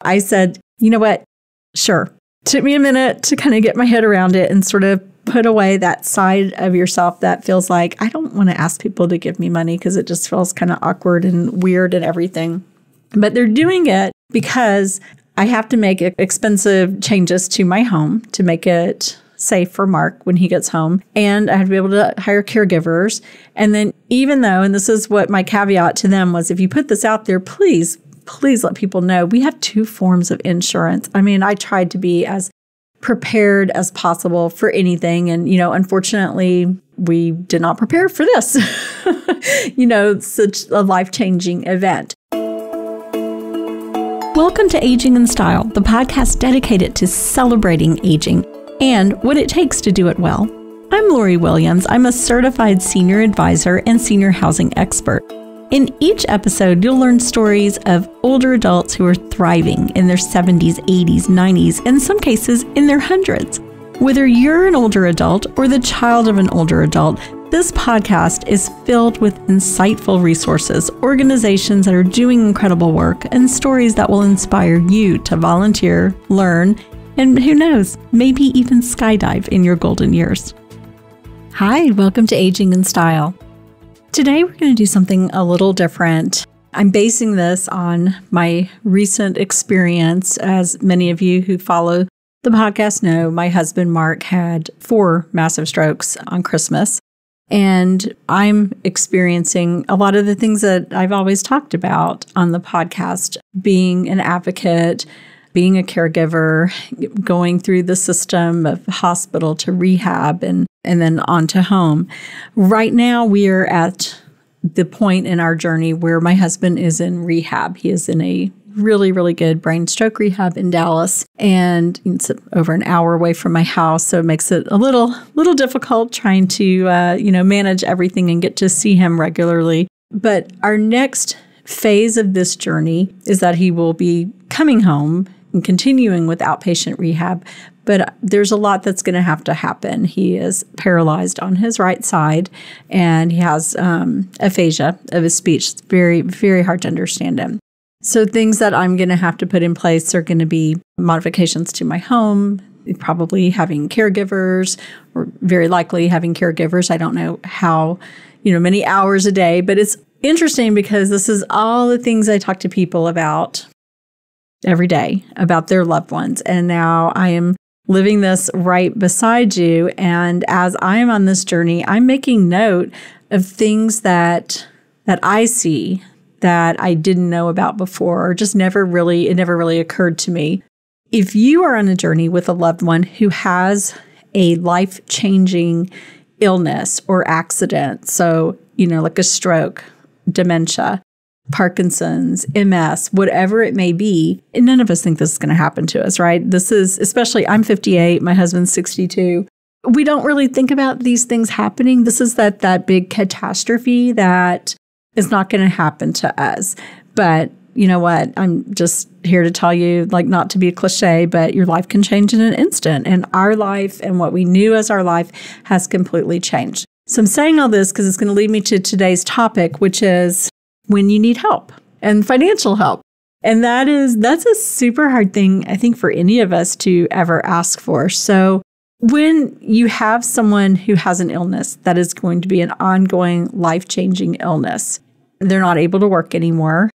I said, you know what? Sure. Took me a minute to kind of get my head around it and sort of put away that side of yourself that feels like, I don't want to ask people to give me money because it just feels kind of awkward and weird and everything. But they're doing it because I have to make expensive changes to my home to make it safe for Mark when he gets home. And I have to be able to hire caregivers. And then even though, and this is what my caveat to them was, if you put this out there, please let people know we have 2 forms of insurance. I mean, I tried to be as prepared as possible for anything. And, unfortunately, we did not prepare for this, such a life-changing event. Welcome to Aging in Style, the podcast dedicated to celebrating aging and what it takes to do it well. I'm Lori Williams. I'm a certified senior advisor and senior housing expert. In each episode, you'll learn stories of older adults who are thriving in their 70s, 80s, 90s, and in some cases in their hundreds. Whether you're an older adult or the child of an older adult, this podcast is filled with insightful resources, organizations that are doing incredible work, and stories that will inspire you to volunteer, learn, and who knows, maybe even skydive in your golden years. Hi, welcome to Aging in Style. Today, we're going to do something a little different. I'm basing this on my recent experience. As many of you who follow the podcast know, my husband, Mark, had 4 massive strokes on Christmas. And I'm experiencing a lot of the things that I've always talked about on the podcast, being an advocate, being a caregiver, going through the system of hospital to rehab and then on to home. Right now, we are at the point in our journey where my husband is in rehab. He is in a really, really good brain stroke rehab in Dallas, and it's over an hour away from my house, so it makes it a little difficult trying to manage everything and get to see him regularly. But our next phase of this journey is that he will be coming home and continuing with outpatient rehab. But there's a lot that's going to have to happen. He is paralyzed on his right side, and he has aphasia of his speech. It's very, very hard to understand him. So things that I'm going to have to put in place are going to be modifications to my home, probably having caregivers, or very likely having caregivers. I don't know how, many hours a day, but it's interesting because this is all the things I talk to people about every day, about their loved ones. And now I am living this right beside you. And as I am on this journey, I'm making note of things that I see that I didn't know about before, or just it never really occurred to me. If you are on a journey with a loved one who has a life-changing illness or accident, so, like a stroke, dementia, Parkinson's, MS, whatever it may be, and none of us think this is going to happen to us, right? This is, especially, I'm 58, my husband's 62. We don't really think about these things happening. This is that big catastrophe that is not going to happen to us. But you know what? I'm just here to tell you, not to be a cliche, but your life can change in an instant. And our life and what we knew as our life has completely changed. So I'm saying all this because it's going to lead me to today's topic, which is when you need help and financial help. And that's a super hard thing, I think, for any of us to ever ask for. So when you have someone who has an illness that is going to be an ongoing life-changing illness, they're not able to work anymore.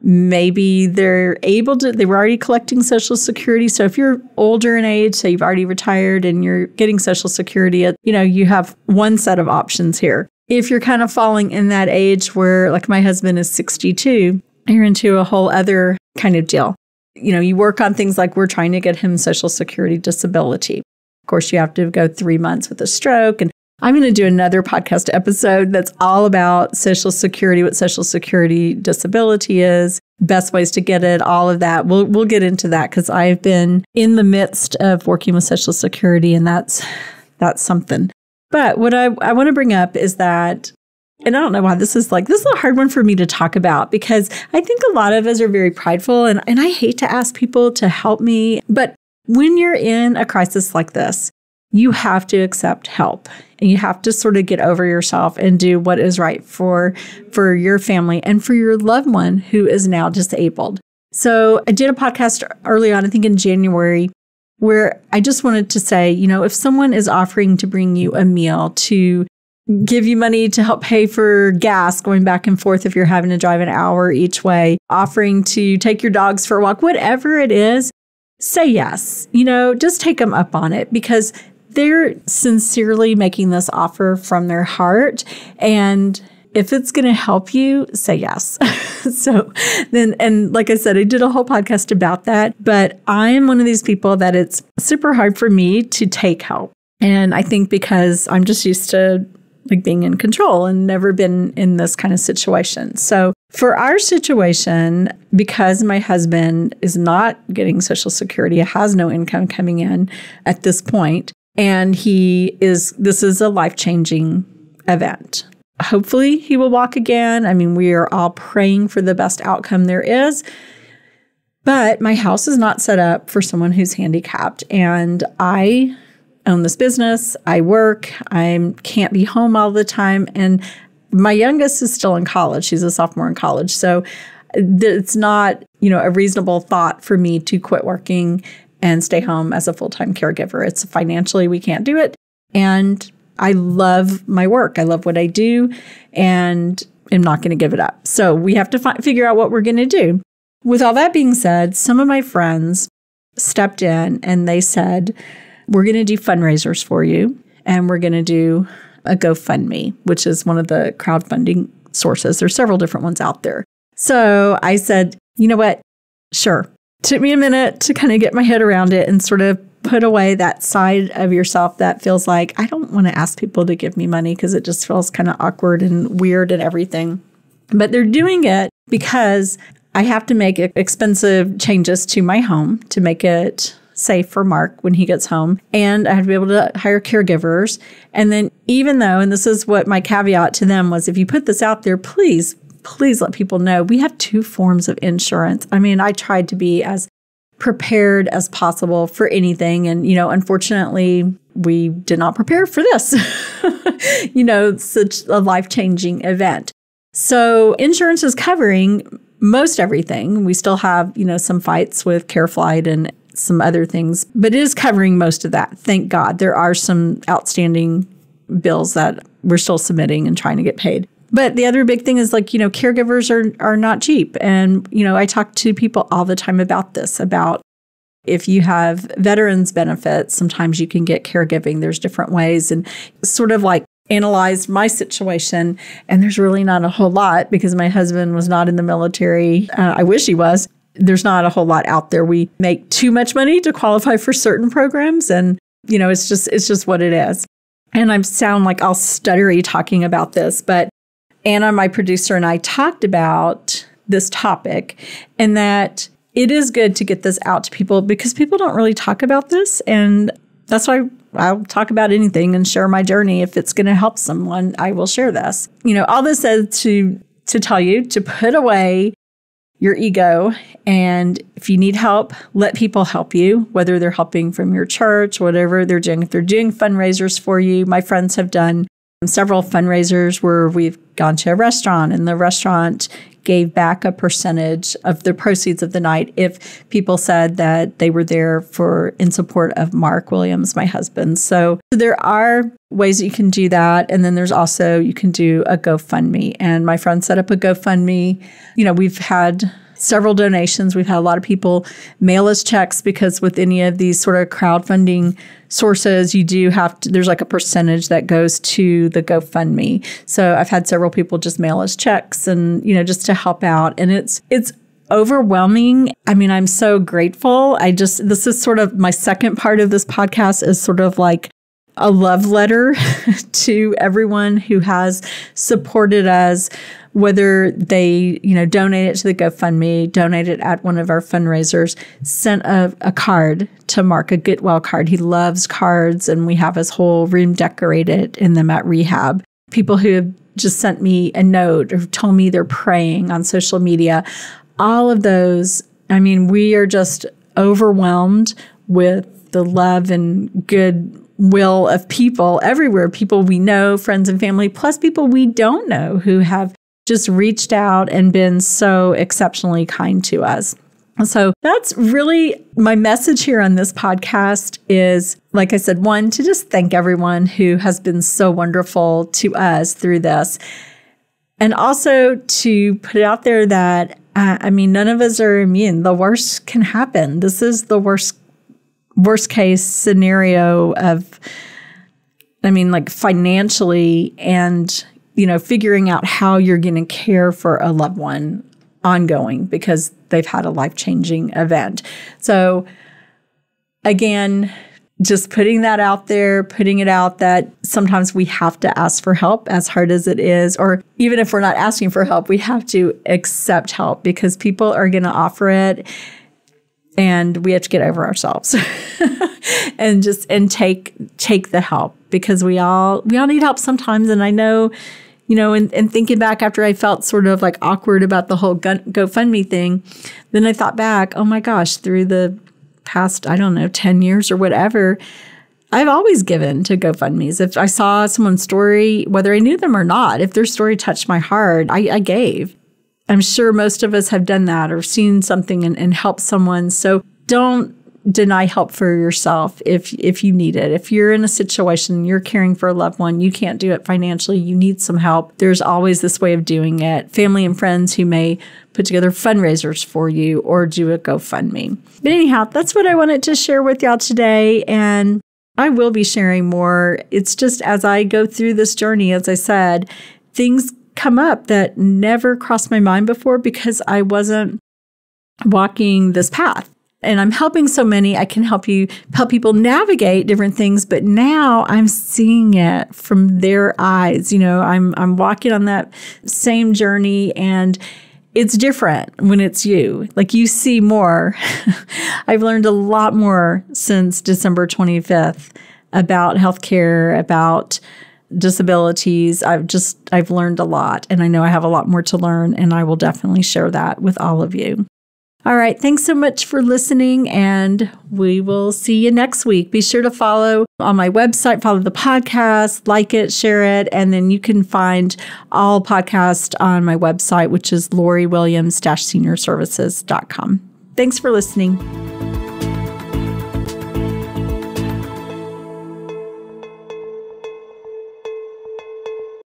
Maybe they were already collecting Social Security. So if you're older in age, say you've already retired and you're getting Social Security, you have one set of options here. If you're kind of falling in that age where, like my husband is 62, you're into a whole other kind of deal. You work on things like we're trying to get him Social Security disability. Of course, you have to go 3 months with a stroke. And I'm going to do another podcast episode that's all about Social Security, what Social Security disability is, best ways to get it, all of that. We'll get into that because I've been in the midst of working with Social Security, and that's something. But what I want to bring up is that, and I don't know why this is a hard one for me to talk about, because I think a lot of us are very prideful, and I hate to ask people to help me. But when you're in a crisis like this, you have to accept help, and you have to sort of get over yourself and do what is right for your family and for your loved one who is now disabled. So I did a podcast early on, I think in January, where I just wanted to say, if someone is offering to bring you a meal, to give you money to help pay for gas going back and forth if you're having to drive an hour each way, offering to take your dogs for a walk, whatever it is, say yes. Just take them up on it, because they're sincerely making this offer from their heart. And if it's going to help you, say yes. So then, and like I said, I did a whole podcast about that, but I'm one of these people that it's super hard for me to take help. And I think because I'm just used to being in control and never been in this kind of situation. So for our situation, because my husband is not getting Social Security, has no income coming in at this point, and this is a life-changing event. Hopefully he will walk again. I mean, we are all praying for the best outcome there is. But my house is not set up for someone who's handicapped. And I own this business. I work. I can't be home all the time. And my youngest is still in college. She's a sophomore in college. So it's not, a reasonable thought for me to quit working and stay home as a full-time caregiver. It's financially, we can't do it. And I love my work. I love what I do, and I'm not going to give it up. So we have to figure out what we're going to do. With all that being said, some of my friends stepped in and they said, we're going to do fundraisers for you, and we're going to do a GoFundMe, which is one of the crowdfunding sources. There's several different ones out there. So I said, you know what? Sure. Took me a minute to kind of get my head around it and sort of put away that side of yourself that feels like, I don't want to ask people to give me money because it just feels kind of awkward and weird and everything. But they're doing it because I have to make expensive changes to my home to make it safe for Mark when he gets home. And I have to be able to hire caregivers. And then even though, and this is what my caveat to them was, if you put this out there, please let people know we have 2 forms of insurance. I mean, I tried to be as prepared as possible for anything. And, unfortunately, we did not prepare for this, such a life-changing event. So insurance is covering most everything. We still have, some fights with CareFlight and some other things, but it is covering most of that. Thank God. There are some outstanding bills that we're still submitting and trying to get paid. But the other big thing is caregivers are not cheap. And, I talk to people all the time about this, about if you have veterans benefits, sometimes you can get caregiving. There's different ways, and sort of analyzed my situation. And there's really not a whole lot because my husband was not in the military. I wish he was. There's not a whole lot out there. We make too much money to qualify for certain programs. And, it's just what it is. And I sound like all stuttery talking about this, but Anna, my producer, and I talked about this topic, and that it is good to get this out to people because people don't really talk about this. And that's why I'll talk about anything and share my journey. If it's going to help someone, I will share this. All this said to tell you to put away your ego. And if you need help, let people help you, whether they're helping from your church, whatever they're doing. If they're doing fundraisers for you, my friends have done several fundraisers where we've gone to a restaurant and the restaurant gave back a percentage of the proceeds of the night if people said that they were there in support of Mark Williams, my husband. So there are ways that you can do that. And then there's also, you can do a GoFundMe. And my friend set up a GoFundMe. We've had several donations. We've had a lot of people mail us checks because with any of these sort of crowdfunding sources, you do have to, there's a percentage that goes to the GoFundMe. So I've had several people just mail us checks and, just to help out. And it's overwhelming. I mean, I'm so grateful. This is sort of my second part of this podcast is sort of like a love letter to everyone who has supported us, whether they, donated to the GoFundMe, donated at one of our fundraisers, sent a card to Mark, a Get Well card. He loves cards, and we have his whole room decorated in them at rehab. People who have just sent me a note or told me they're praying on social media. All of those, I mean, we are just overwhelmed with the love and good will of people everywhere, people we know, friends and family, plus people we don't know who have just reached out and been so exceptionally kind to us. So that's really my message here on this podcast is, like I said, one, to just thank everyone who has been so wonderful to us through this. And also to put it out there that, none of us are immune. The worst can happen. This is the worst case scenario of, financially and, figuring out how you're going to care for a loved one ongoing because they've had a life-changing event. So again, just putting that out there, putting it out that sometimes we have to ask for help, as hard as it is, or even if we're not asking for help, we have to accept help because people are going to offer it and we have to get over ourselves and take the help because we all need help sometimes. And I know, and thinking back after I felt sort of like awkward about the whole GoFundMe thing, then I thought back, oh my gosh, through the past, 10 years or whatever, I've always given to GoFundMes. If I saw someone's story, whether I knew them or not, if their story touched my heart, I gave. I'm sure most of us have done that or seen something and helped someone. So don't deny help for yourself if you need it. If you're in a situation, you're caring for a loved one, you can't do it financially, you need some help, there's always this way of doing it. Family and friends who may put together fundraisers for you or do a GoFundMe. But anyhow, that's what I wanted to share with y'all today. And I will be sharing more. It's just as I go through this journey, as I said, things come up that never crossed my mind before because I wasn't walking this path. And I'm helping so many. I can help people navigate different things. But now I'm seeing it from their eyes. I'm walking on that same journey, and it's different when it's you. Like you see more. I've learned a lot more since December 25th about healthcare, about disabilities. I've learned a lot, and I know I have a lot more to learn, and I will definitely share that with all of you. All right. Thanks so much for listening, and we will see you next week. Be sure to follow on my website, follow the podcast, like it, share it, and then you can find all podcasts on my website, which is LoriWilliams-SeniorServices.com. Thanks for listening.